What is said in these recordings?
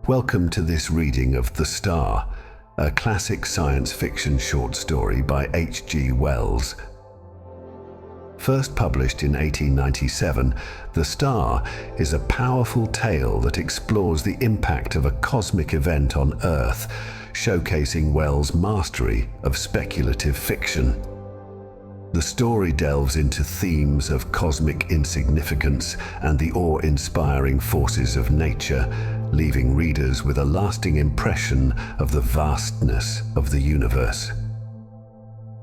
Welcome to this reading of The Star, a classic science fiction short story by H.G. Wells. First published in 1897, The Star is a powerful tale that explores the impact of a cosmic event on Earth, showcasing Wells' mastery of speculative fiction. The story delves into themes of cosmic insignificance and the awe-inspiring forces of nature, leaving readers with a lasting impression of the vastness of the universe.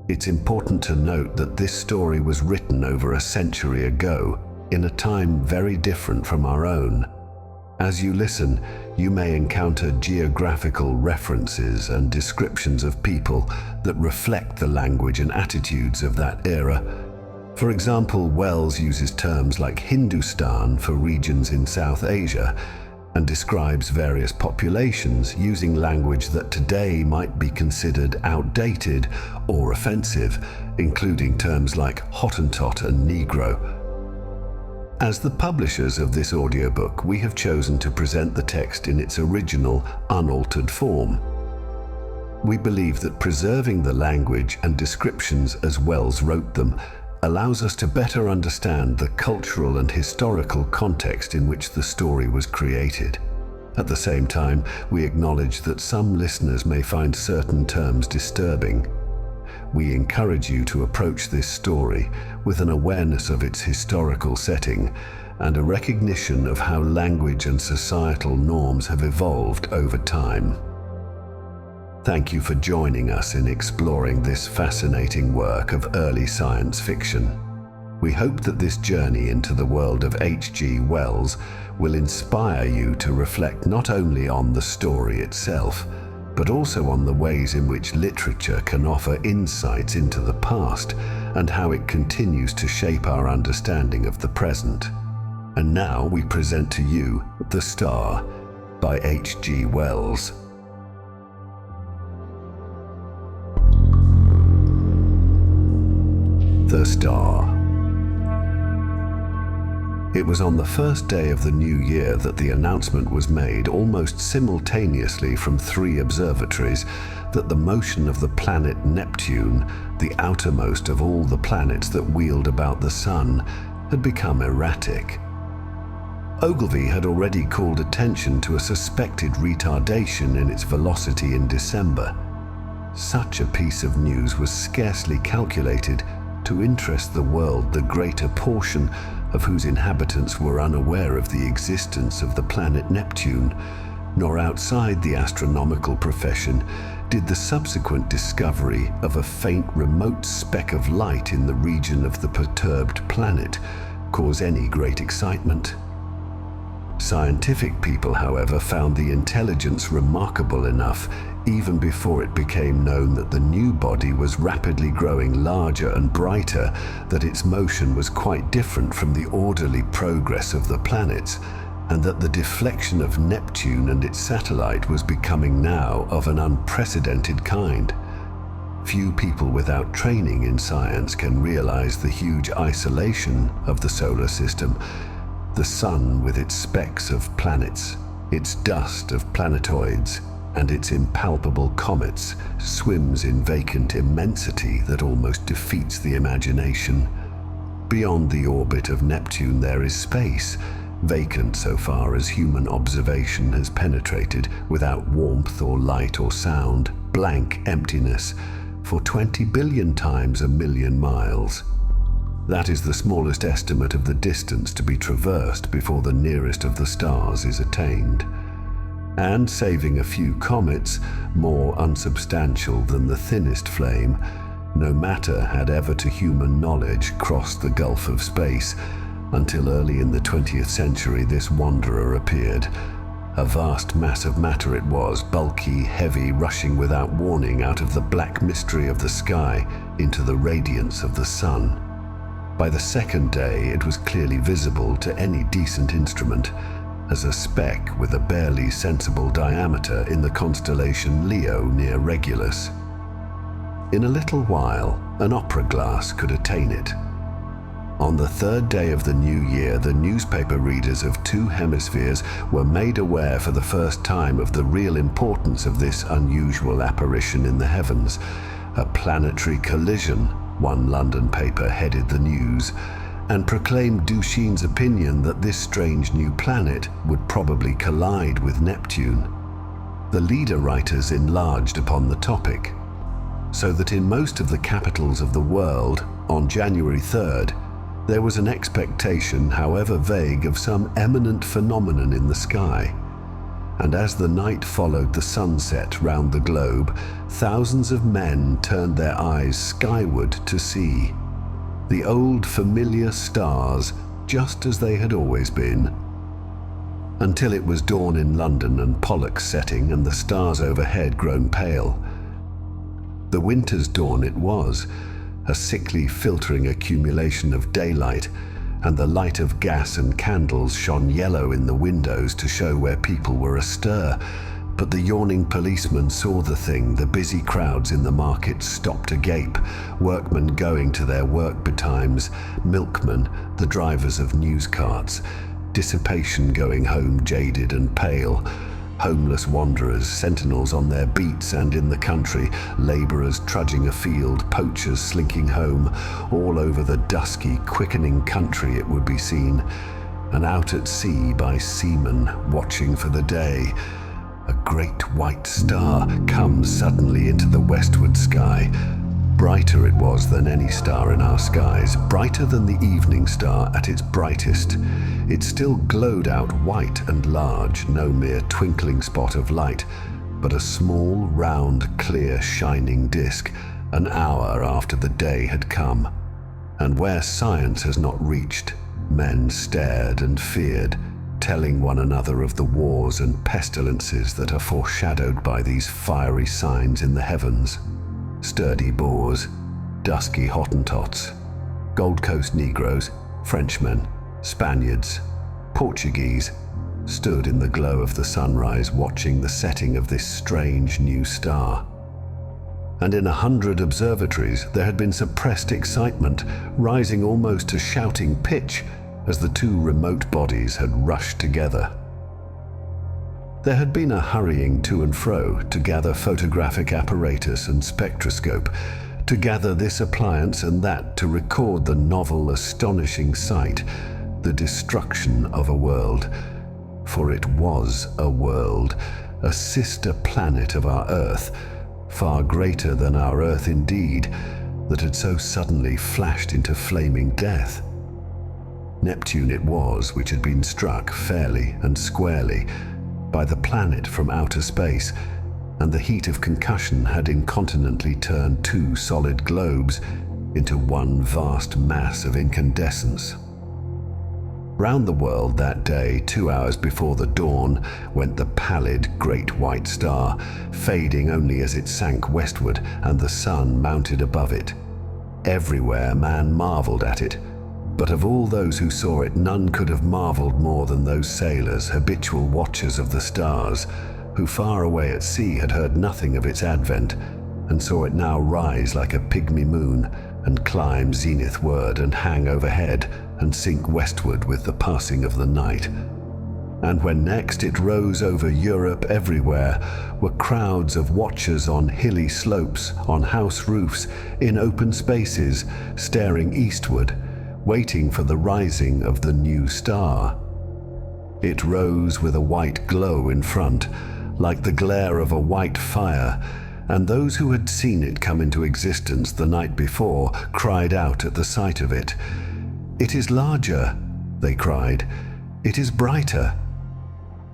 It's important to note that this story was written over a century ago, in a time very different from our own. As you listen, you may encounter geographical references and descriptions of people that reflect the language and attitudes of that era. For example, Wells uses terms like Hindustan for regions in South Asia and describes various populations using language that today might be considered outdated or offensive, including terms like Hottentot and Negro. As the publishers of this audiobook, we have chosen to present the text in its original, unaltered form. We believe that preserving the language and descriptions as Wells wrote them allows us to better understand the cultural and historical context in which the story was created. At the same time, we acknowledge that some listeners may find certain terms disturbing. We encourage you to approach this story with an awareness of its historical setting and a recognition of how language and societal norms have evolved over time. Thank you for joining us in exploring this fascinating work of early science fiction. We hope that this journey into the world of H.G. Wells will inspire you to reflect not only on the story itself, but also on the ways in which literature can offer insights into the past and how it continues to shape our understanding of the present. And now we present to you The Star by H.G. Wells. The Star. It was on the first day of the new year that the announcement was made almost simultaneously from 3 observatories that the motion of the planet Neptune, the outermost of all the planets that wheeled about the Sun, had become erratic. Ogilvy had already called attention to a suspected retardation in its velocity in December. Such a piece of news was scarcely calculated to interest the world, the greater portion of whose inhabitants were unaware of the existence of the planet Neptune, nor outside the astronomical profession did the subsequent discovery of a faint remote speck of light in the region of the perturbed planet cause any great excitement. Scientific people, however, found the intelligence remarkable enough even before it became known that the new body was rapidly growing larger and brighter, that its motion was quite different from the orderly progress of the planets, and that the deflection of Neptune and its satellite was becoming now of an unprecedented kind. Few people without training in science can realize the huge isolation of the solar system. The Sun, with its specks of planets, its dust of planetoids, and its impalpable comets, swims in vacant immensity that almost defeats the imagination. Beyond the orbit of Neptune there is space, vacant so far as human observation has penetrated, without warmth or light or sound, blank emptiness, for 20 billion times a million miles. That is the smallest estimate of the distance to be traversed before the nearest of the stars is attained. And saving a few comets, more unsubstantial than the thinnest flame, no matter had ever to human knowledge crossed the gulf of space, until early in the 20th century this wanderer appeared. A vast mass of matter it was, bulky, heavy, rushing without warning out of the black mystery of the sky into the radiance of the Sun. By the second day it was clearly visible to any decent instrument, as a speck with a barely sensible diameter in the constellation Leo near Regulus. In a little while, an opera glass could attain it. On the third day of the new year, the newspaper readers of two hemispheres were made aware for the first time of the real importance of this unusual apparition in the heavens. A planetary collision, one London paper headed the news, and proclaimed Dushin's opinion that this strange new planet would probably collide with Neptune. The leader writers enlarged upon the topic, so that in most of the capitals of the world, on January 3rd, there was an expectation, however vague, of some eminent phenomenon in the sky. And as the night followed the sunset round the globe, thousands of men turned their eyes skyward to see the old familiar stars just as they had always been. Until it was dawn in London and Pollux setting and the stars overhead grown pale. The winter's dawn it was, a sickly filtering accumulation of daylight, and the light of gas and candles shone yellow in the windows to show where people were astir. But the yawning policeman saw the thing, the busy crowds in the markets stopped agape, workmen going to their work betimes, milkmen, the drivers of news carts, dissipation going home jaded and pale, homeless wanderers, sentinels on their beats and in the country, labourers trudging afield, poachers slinking home, all over the dusky, quickening country it would be seen, and out at sea by seamen watching for the day. A great white star comes suddenly into the westward sky. Brighter it was than any star in our skies, brighter than the evening star at its brightest. It still glowed out white and large, no mere twinkling spot of light, but a small, round, clear, shining disk, an hour after the day had come. And where science has not reached, men stared and feared, telling one another of the wars and pestilences that are foreshadowed by these fiery signs in the heavens. Sturdy Boers, dusky Hottentots, Gold Coast Negroes, Frenchmen, Spaniards, Portuguese, stood in the glow of the sunrise watching the setting of this strange new star. And in 100 observatories there had been suppressed excitement, rising almost to shouting pitch, as the two remote bodies had rushed together. There had been a hurrying to and fro to gather photographic apparatus and spectroscope, to gather this appliance and that to record the novel, astonishing sight, the destruction of a world. For it was a world, a sister planet of our Earth, far greater than our Earth indeed, that had so suddenly flashed into flaming death. Neptune it was which had been struck fairly and squarely by the planet from outer space, and the heat of concussion had incontinently turned two solid globes into one vast mass of incandescence. Round the world that day, 2 hours before the dawn, went the pallid great white star, fading only as it sank westward and the sun mounted above it. Everywhere man marvelled at it, but of all those who saw it, none could have marvelled more than those sailors, habitual watchers of the stars, who far away at sea had heard nothing of its advent, and saw it now rise like a pygmy moon, and climb zenithward, and hang overhead, and sink westward with the passing of the night. And when next it rose over Europe, everywhere were crowds of watchers on hilly slopes, on house roofs, in open spaces, staring eastward, waiting for the rising of the new star. It rose with a white glow in front, like the glare of a white fire, and those who had seen it come into existence the night before cried out at the sight of it. "It is larger," they cried. "It is brighter."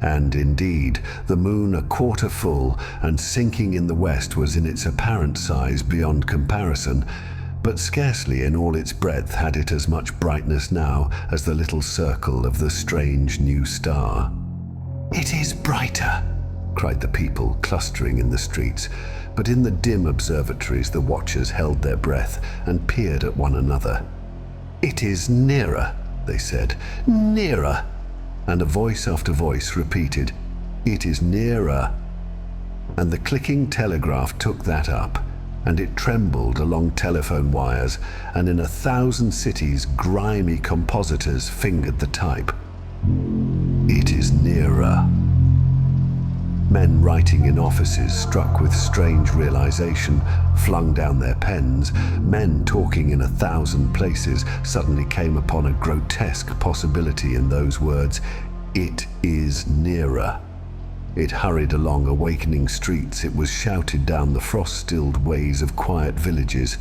And indeed, the moon a quarter full and sinking in the west was in its apparent size beyond comparison, but scarcely in all its breadth had it as much brightness now as the little circle of the strange new star. "It is brighter," cried the people clustering in the streets, but in the dim observatories the watchers held their breath and peered at one another. "It is nearer," they said, "nearer," and a voice after voice repeated, "It is nearer." And the clicking telegraph took that up, and it trembled along telephone wires, and in 1,000 cities grimy compositors fingered the type. It is nearer. Men writing in offices, struck with strange realization, flung down their pens. Men talking in 1,000 places suddenly came upon a grotesque possibility in those words. It is nearer. It hurried along awakening streets. It was shouted down the frost-stilled ways of quiet villages.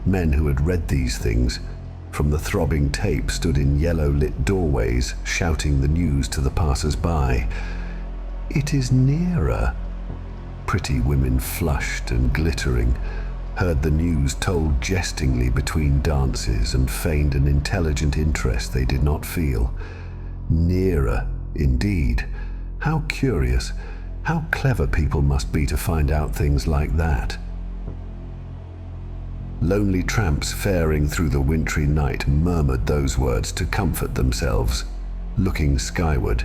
Men who had read these things from the throbbing tape stood in yellow-lit doorways, shouting the news to the passers-by. It is nearer. Pretty women, flushed and glittering, heard the news told jestingly between dances and feigned an intelligent interest they did not feel. Nearer, indeed. How curious, how clever people must be to find out things like that. Lonely tramps faring through the wintry night murmured those words to comfort themselves, looking skyward.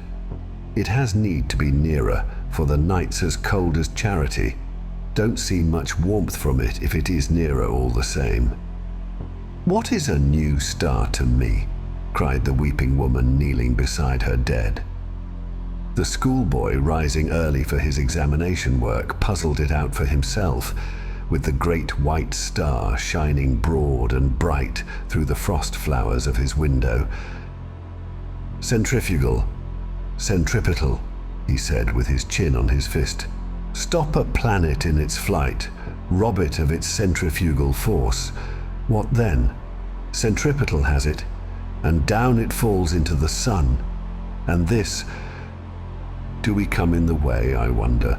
It has need to be nearer, for the night's as cold as charity. Don't see much warmth from it if it is nearer all the same. What is a new star to me? Cried the weeping woman kneeling beside her dead. The schoolboy, rising early for his examination work, puzzled it out for himself, with the great white star shining broad and bright through the frost flowers of his window. Centrifugal, centripetal, he said with his chin on his fist. Stop a planet in its flight, rob it of its centrifugal force. What then? Centripetal has it, and down it falls into the sun. And this, do we come in the way, I wonder?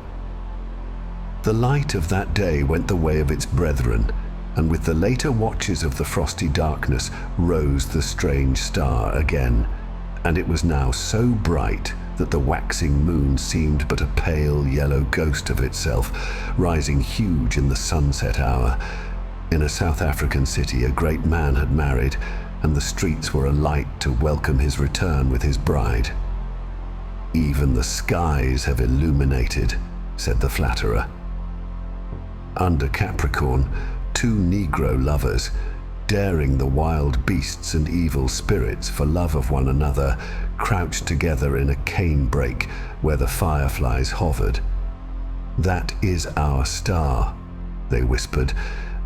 The light of that day went the way of its brethren, and with the later watches of the frosty darkness rose the strange star again, and it was now so bright that the waxing moon seemed but a pale yellow ghost of itself, rising huge in the sunset hour. In a South African city, a great man had married, and the streets were alight to welcome his return with his bride. Even the skies have illuminated, said the flatterer. Under Capricorn, two Negro lovers, daring the wild beasts and evil spirits for love of one another, crouched together in a canebrake where the fireflies hovered. That is our star, they whispered,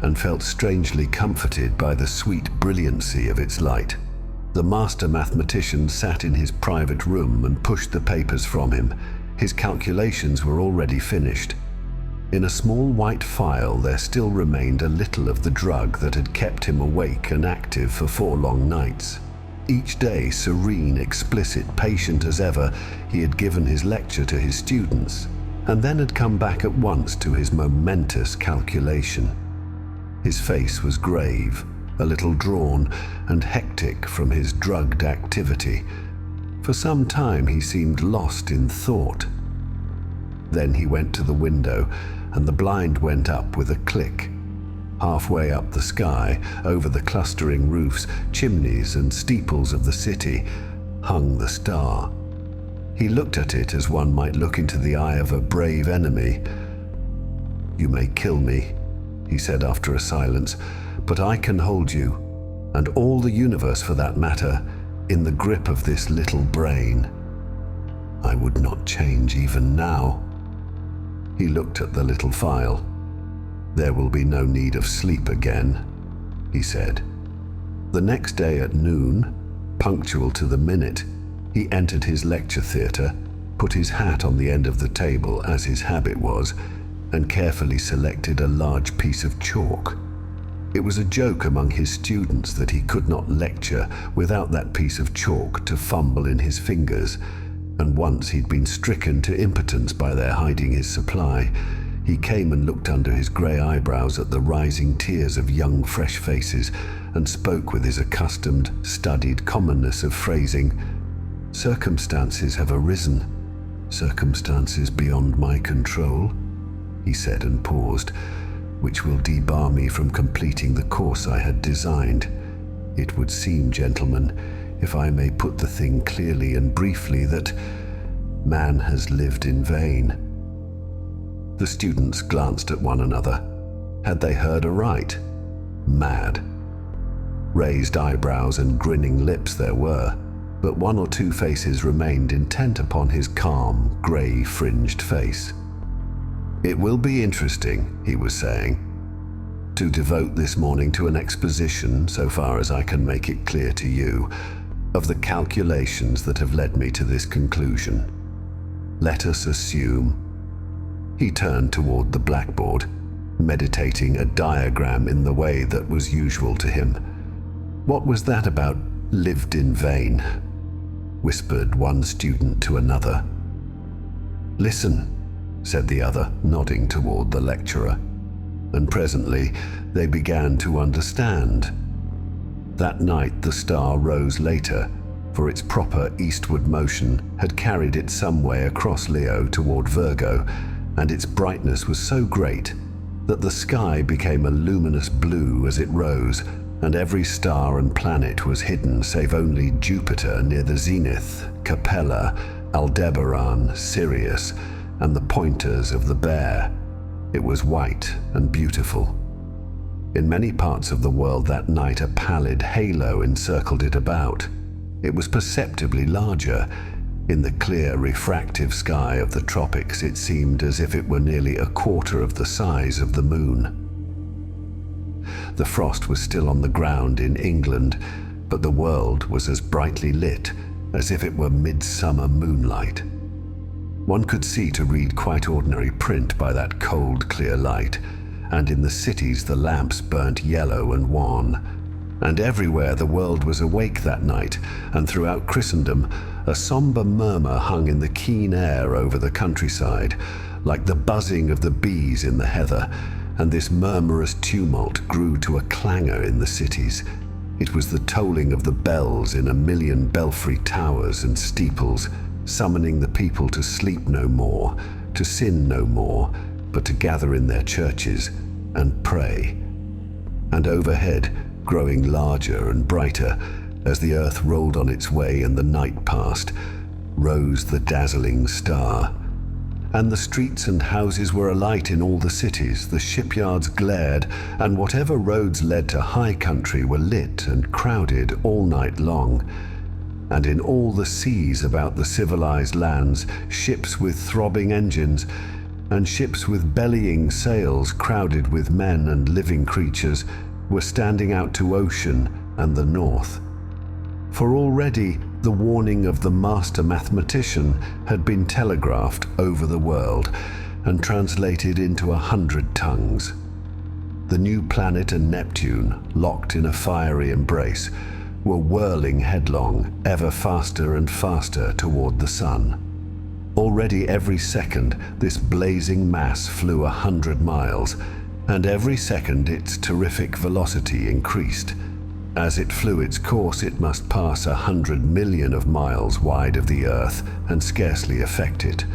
and felt strangely comforted by the sweet brilliancy of its light. The master mathematician sat in his private room and pushed the papers from him. His calculations were already finished. In a small white phial there still remained a little of the drug that had kept him awake and active for 4 long nights. Each day, serene, explicit, patient as ever, he had given his lecture to his students, and then had come back at once to his momentous calculation. His face was grave, a little drawn and hectic from his drugged activity. For some time he seemed lost in thought. Then he went to the window, and the blind went up with a click. Halfway up the sky, over the clustering roofs, chimneys and steeples of the city, hung the star. He looked at it as one might look into the eye of a brave enemy. "You may kill me," he said after a silence, "but I can hold you, and all the universe for that matter, in the grip of this little brain. I would not change even now." He looked at the little phial. "There will be no need of sleep again," he said. The next day at noon, punctual to the minute, he entered his lecture theatre, put his hat on the end of the table as his habit was, and carefully selected a large piece of chalk. It was a joke among his students that he could not lecture without that piece of chalk to fumble in his fingers, and once he'd been stricken to impotence by their hiding his supply. He came and looked under his grey eyebrows at the rising tiers of young, fresh faces, and spoke with his accustomed, studied commonness of phrasing. "Circumstances have arisen, circumstances beyond my control," he said and paused, "which will debar me from completing the course I had designed. It would seem, gentlemen, if I may put the thing clearly and briefly, that man has lived in vain." The students glanced at one another. Had they heard aright? Mad. Raised eyebrows and grinning lips there were, but one or two faces remained intent upon his calm, grey-fringed face. "It will be interesting," he was saying, "to devote this morning to an exposition, so far as I can make it clear to you, of the calculations that have led me to this conclusion. Let us assume—" He turned toward the blackboard, meditating a diagram in the way that was usual to him. "What was that about 'lived in vain'?" whispered one student to another. "Listen," said the other, nodding toward the lecturer, and presently they began to understand. That night the star rose later, for its proper eastward motion had carried it some way across Leo toward Virgo, and its brightness was so great that the sky became a luminous blue as it rose, and every star and planet was hidden save only Jupiter near the zenith, Capella, Aldebaran, Sirius, and the pointers of the Bear. It was white and beautiful. In many parts of the world that night a pallid halo encircled it about. It was perceptibly larger. In the clear, refractive sky of the tropics it seemed as if it were nearly a quarter of the size of the moon. The frost was still on the ground in England, but the world was as brightly lit as if it were midsummer moonlight. One could see to read quite ordinary print by that cold, clear light, and in the cities the lamps burnt yellow and wan. And everywhere the world was awake that night, and throughout Christendom a somber murmur hung in the keen air over the countryside, like the buzzing of the bees in the heather, and this murmurous tumult grew to a clangor in the cities. It was the tolling of the bells in a million belfry towers and steeples, summoning the people to sleep no more, to sin no more, but to gather in their churches and pray. And overhead, growing larger and brighter, as the earth rolled on its way and the night passed, rose the dazzling star. And the streets and houses were alight in all the cities, the shipyards glared, and whatever roads led to high country were lit and crowded all night long. And in all the seas about the civilized lands, ships with throbbing engines, and ships with bellying sails crowded with men and living creatures, were standing out to ocean and the north. For already the warning of the master mathematician had been telegraphed over the world and translated into 100 tongues. The new planet and Neptune, locked in a fiery embrace, were whirling headlong, ever faster and faster toward the sun. Already every second this blazing mass flew 100 miles, and every second its terrific velocity increased. As it flew its course, it must pass 100 million of miles wide of the Earth and scarcely affect it.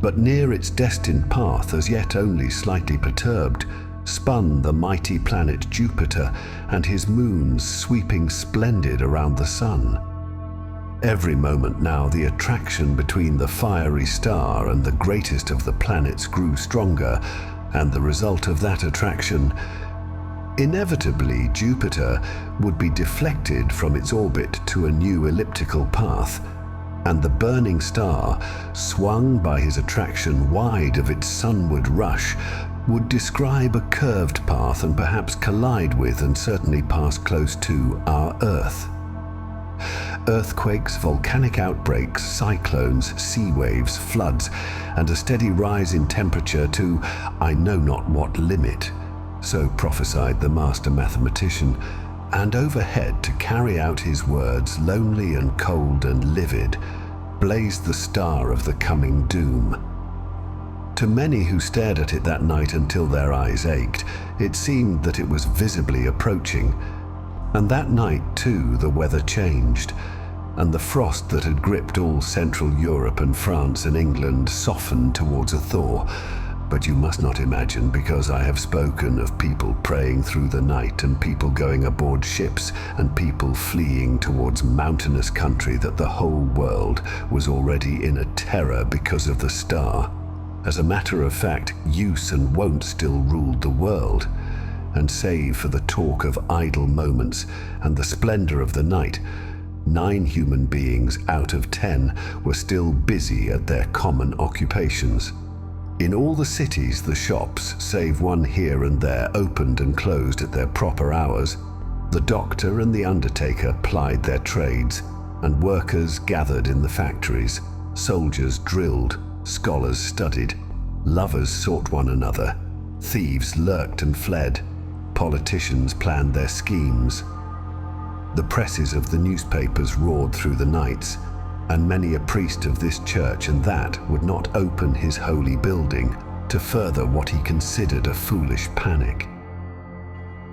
But near its destined path, as yet only slightly perturbed, spun the mighty planet Jupiter and his moons sweeping splendid around the sun. Every moment now the attraction between the fiery star and the greatest of the planets grew stronger, and the result of that attraction, inevitably Jupiter would be deflected from its orbit to a new elliptical path, and the burning star, swung by his attraction wide of its sunward rush, would describe a curved path and perhaps collide with and certainly pass close to our Earth. Earthquakes, volcanic outbreaks, cyclones, sea waves, floods, and a steady rise in temperature to I know not what limit, so prophesied the master mathematician, and overhead, to carry out his words, lonely and cold and livid, blazed the star of the coming doom. To many who stared at it that night until their eyes ached, it seemed that it was visibly approaching. And that night, too, the weather changed, and the frost that had gripped all Central Europe and France and England softened towards a thaw. But you must not imagine, because I have spoken of people praying through the night and people going aboard ships and people fleeing towards mountainous country, that the whole world was already in a terror because of the star. As a matter of fact, use and wont still ruled the world, and save for the talk of idle moments and the splendor of the night, 9 human beings out of 10 were still busy at their common occupations. In all the cities, the shops, save one here and there, opened and closed at their proper hours. The doctor and the undertaker plied their trades, and workers gathered in the factories. Soldiers drilled, scholars studied, lovers sought one another, thieves lurked and fled, politicians planned their schemes. The presses of the newspapers roared through the nights, and many a priest of this church and that would not open his holy building to further what he considered a foolish panic.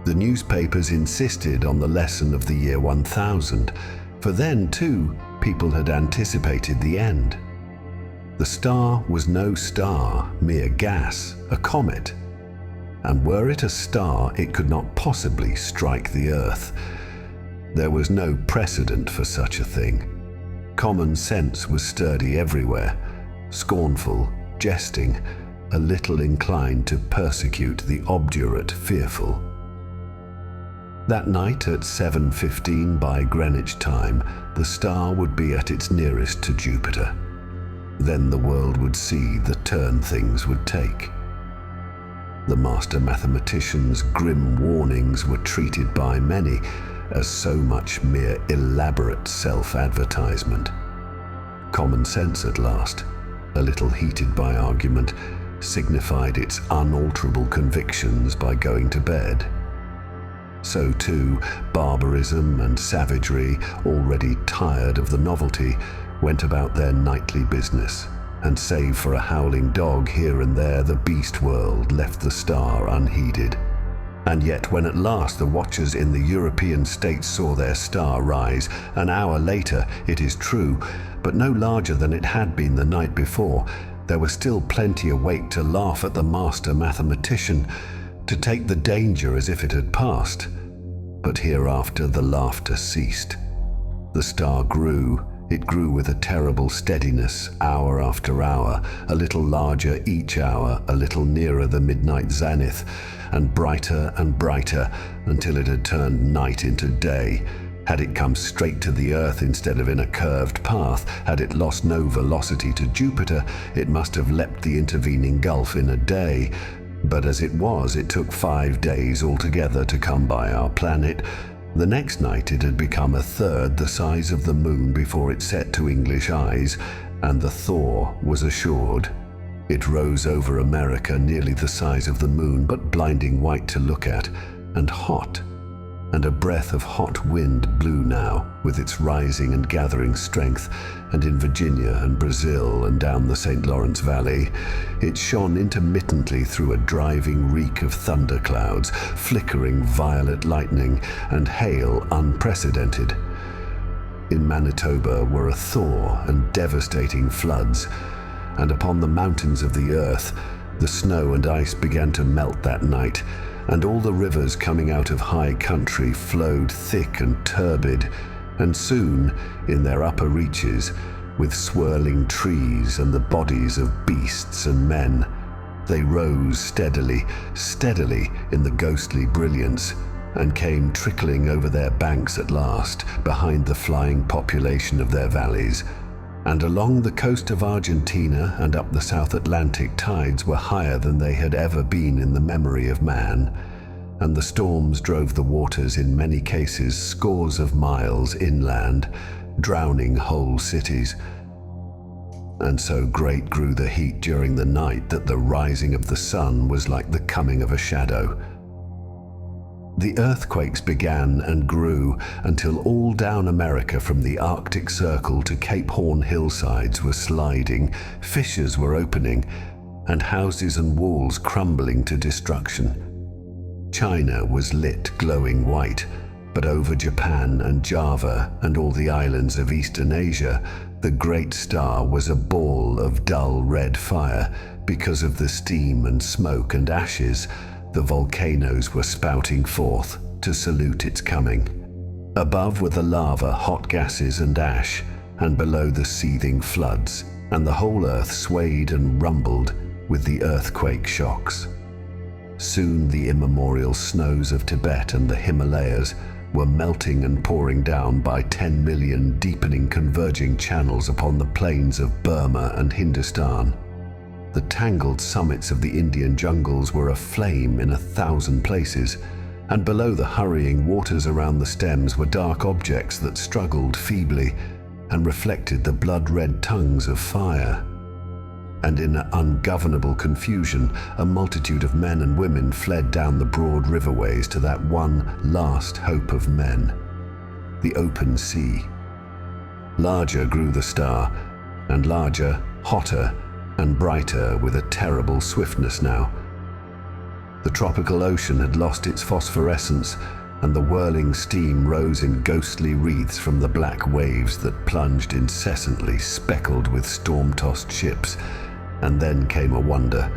The newspapers insisted on the lesson of the year 1000, for then, too, people had anticipated the end. The star was no star, mere gas, a comet. And were it a star, it could not possibly strike the earth. There was no precedent for such a thing. Common sense was sturdy everywhere, scornful, jesting, a little inclined to persecute the obdurate fearful. That night at 7:15 by Greenwich time, the star would be at its nearest to Jupiter. Then the world would see the turn things would take. The master mathematician's grim warnings were treated by many as so much mere elaborate self-advertisement. Common sense at last, a little heated by argument, signified its unalterable convictions by going to bed. So too, barbarism and savagery, already tired of the novelty, went about their nightly business, and save for a howling dog here and there, the beast world left the star unheeded. And yet when at last the watchers in the European states saw their star rise, an hour later, it is true, but no larger than it had been the night before, there was still plenty awake to laugh at the master mathematician, to take the danger as if it had passed. But hereafter the laughter ceased. The star grew. It grew with a terrible steadiness, hour after hour, a little larger each hour, a little nearer the midnight zenith, and brighter, until it had turned night into day. Had it come straight to the earth instead of in a curved path, had it lost no velocity to Jupiter, it must have leapt the intervening gulf in a day. But as it was, it took 5 days altogether to come by our planet. The next night it had become a third the size of the moon before it set to English eyes, and the thaw was assured. It rose over America nearly the size of the moon, but blinding white to look at, and hot. And a breath of hot wind blew now, with its rising and gathering strength, and in Virginia and Brazil and down the St. Lawrence Valley, it shone intermittently through a driving reek of thunderclouds, flickering violet lightning, and hail unprecedented. In Manitoba were a thaw and devastating floods, and upon the mountains of the earth, the snow and ice began to melt that night, and all the rivers coming out of high country flowed thick and turbid, and soon, in their upper reaches, with swirling trees and the bodies of beasts and men, they rose steadily in the ghostly brilliance, and came trickling over their banks at last, behind the flying population of their valleys. And along the coast of Argentina and up the South Atlantic, tides were higher than they had ever been in the memory of man, and the storms drove the waters in many cases scores of miles inland, drowning whole cities. And so great grew the heat during the night that the rising of the sun was like the coming of a shadow. The earthquakes began and grew until all down America from the Arctic Circle to Cape Horn hillsides were sliding, fissures were opening, and houses and walls crumbling to destruction. China was lit glowing white, but over Japan and Java and all the islands of Eastern Asia, the great star was a ball of dull red fire because of the steam and smoke and ashes the volcanoes were spouting forth to salute its coming. Above were the lava, hot gases and ash, and below the seething floods, and the whole earth swayed and rumbled, with the earthquake shocks. Soon the immemorial snows of Tibet and the Himalayas were melting and pouring down by 10 million deepening converging channels upon the plains of Burma and Hindustan. The tangled summits of the Indian jungles were aflame in 1,000 places, and below the hurrying waters around the stems were dark objects that struggled feebly and reflected the blood-red tongues of fire. And in ungovernable confusion, a multitude of men and women fled down the broad riverways to that one last hope of men, the open sea. Larger grew the star, and larger, hotter, and brighter with a terrible swiftness now. The tropical ocean had lost its phosphorescence, and the whirling steam rose in ghostly wreaths from the black waves that plunged incessantly, speckled with storm-tossed ships. And then came a wonder.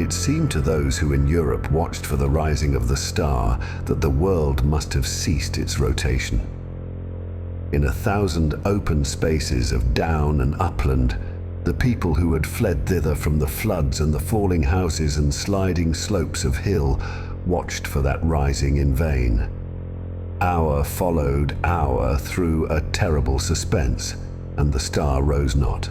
It seemed to those who in Europe watched for the rising of the star that the world must have ceased its rotation. In 1,000 open spaces of down and upland, the people who had fled thither from the floods and the falling houses and sliding slopes of hill watched for that rising in vain. Hour followed hour through a terrible suspense, and the star rose not.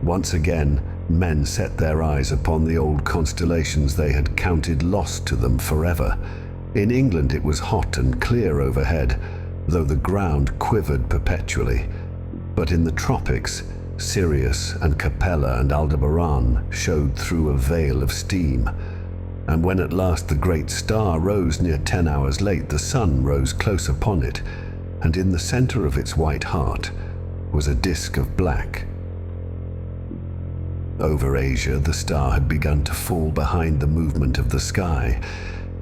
Once again, men set their eyes upon the old constellations they had counted lost to them forever. In England it was hot and clear overhead, though the ground quivered perpetually. But in the tropics, Sirius and Capella and Aldebaran showed through a veil of steam. And when at last the great star rose near 10 hours late, the sun rose close upon it, and in the center of its white heart was a disk of black. Over Asia, the star had begun to fall behind the movement of the sky,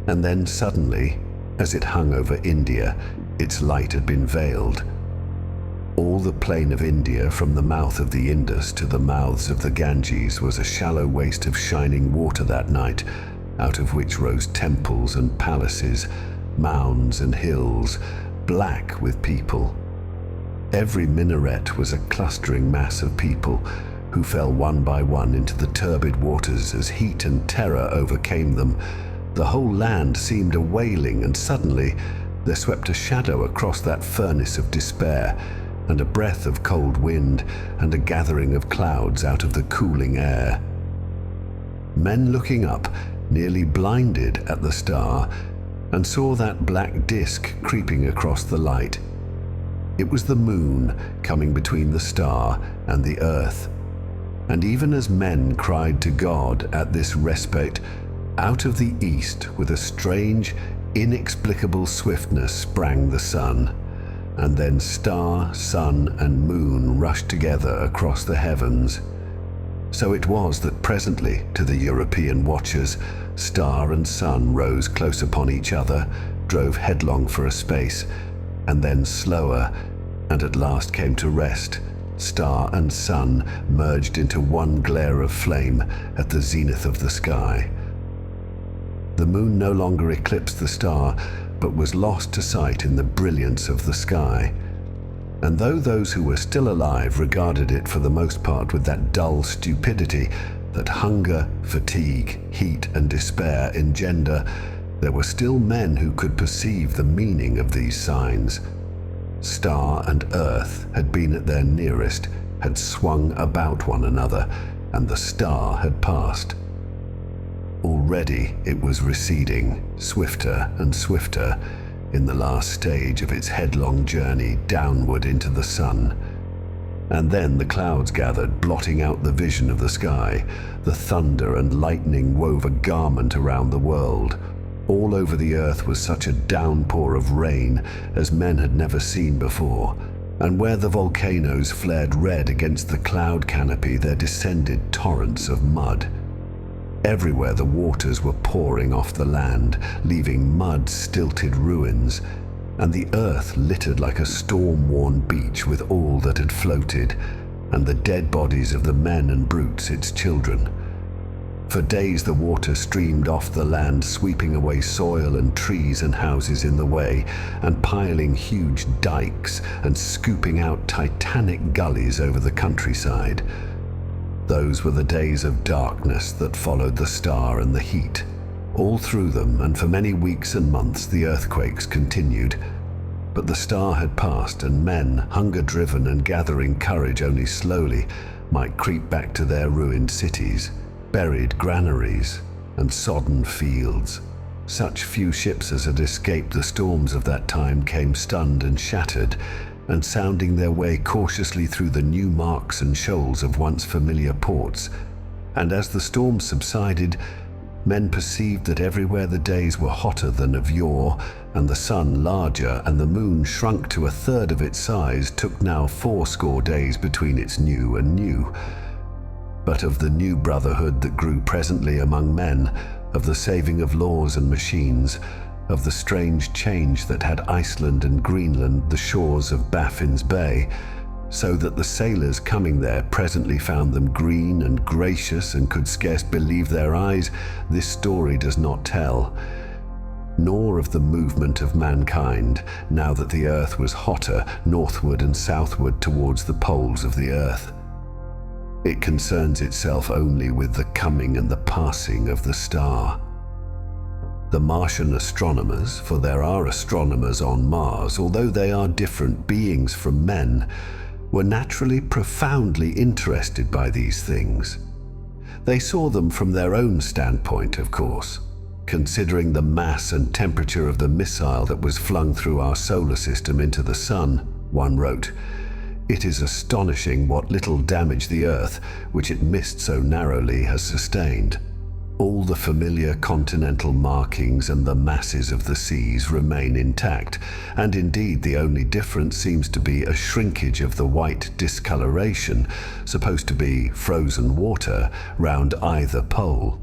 and then suddenly, as it hung over India, its light had been veiled. All the plain of India, from the mouth of the Indus to the mouths of the Ganges, was a shallow waste of shining water that night, out of which rose temples and palaces, mounds and hills, black with people. Every minaret was a clustering mass of people, who fell one by one into the turbid waters as heat and terror overcame them. The whole land seemed a wailing, and suddenly there swept a shadow across that furnace of despair, and a breath of cold wind, and a gathering of clouds out of the cooling air. Men looking up, nearly blinded at the star, and saw that black disk creeping across the light. It was the moon coming between the star and the earth. And even as men cried to God at this respite, out of the east with a strange, inexplicable swiftness sprang the sun, and then star, sun, and moon rushed together across the heavens. So it was that presently, to the European watchers, star and sun rose close upon each other, drove headlong for a space, and then slower, and at last came to rest. Star and sun merged into one glare of flame at the zenith of the sky. The moon no longer eclipsed the star, but was lost to sight in the brilliance of the sky. And though those who were still alive regarded it for the most part with that dull stupidity that hunger, fatigue, heat, and despair engender, there were still men who could perceive the meaning of these signs. Star and earth had been at their nearest, had swung about one another, and the star had passed. Already it was receding, swifter and swifter, in the last stage of its headlong journey downward into the sun. And then the clouds gathered, blotting out the vision of the sky. The thunder and lightning wove a garment around the world. All over the earth was such a downpour of rain as men had never seen before, and where the volcanoes flared red against the cloud canopy, there descended torrents of mud. Everywhere the waters were pouring off the land, leaving mud-stilted ruins, and the earth littered like a storm-worn beach with all that had floated, and the dead bodies of the men and brutes, its children. For days the water streamed off the land, sweeping away soil and trees and houses in the way, and piling huge dikes and scooping out titanic gullies over the countryside. Those were the days of darkness that followed the star and the heat. All through them, and for many weeks and months, the earthquakes continued. But the star had passed, and men, hunger-driven and gathering courage only slowly, might creep back to their ruined cities, buried granaries, and sodden fields. Such few ships as had escaped the storms of that time came stunned and shattered, and sounding their way cautiously through the new marks and shoals of once familiar ports. And as the storm subsided, men perceived that everywhere the days were hotter than of yore, and the sun larger, and the moon shrunk to a third of its size, took now 80 days between its new and new. But of the new brotherhood that grew presently among men, of the saving of laws and machines, of the strange change that had Iceland and Greenland the shores of Baffin's Bay, so that the sailors coming there presently found them green and gracious and could scarce believe their eyes, this story does not tell. Nor of the movement of mankind, now that the earth was hotter, northward and southward towards the poles of the earth. It concerns itself only with the coming and the passing of the star. The Martian astronomers, for there are astronomers on Mars, although they are different beings from men, were naturally profoundly interested by these things. They saw them from their own standpoint, of course. Considering the mass and temperature of the missile that was flung through our solar system into the sun, one wrote, "It is astonishing what little damage the Earth, which it missed so narrowly, has sustained. All the familiar continental markings and the masses of the seas remain intact, and indeed the only difference seems to be a shrinkage of the white discoloration, supposed to be frozen water, round either pole,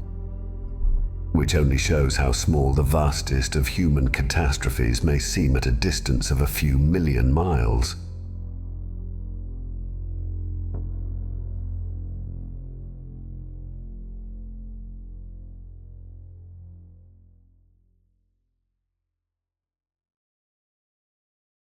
which only shows how small the vastest of human catastrophes may seem at a distance of a few million miles."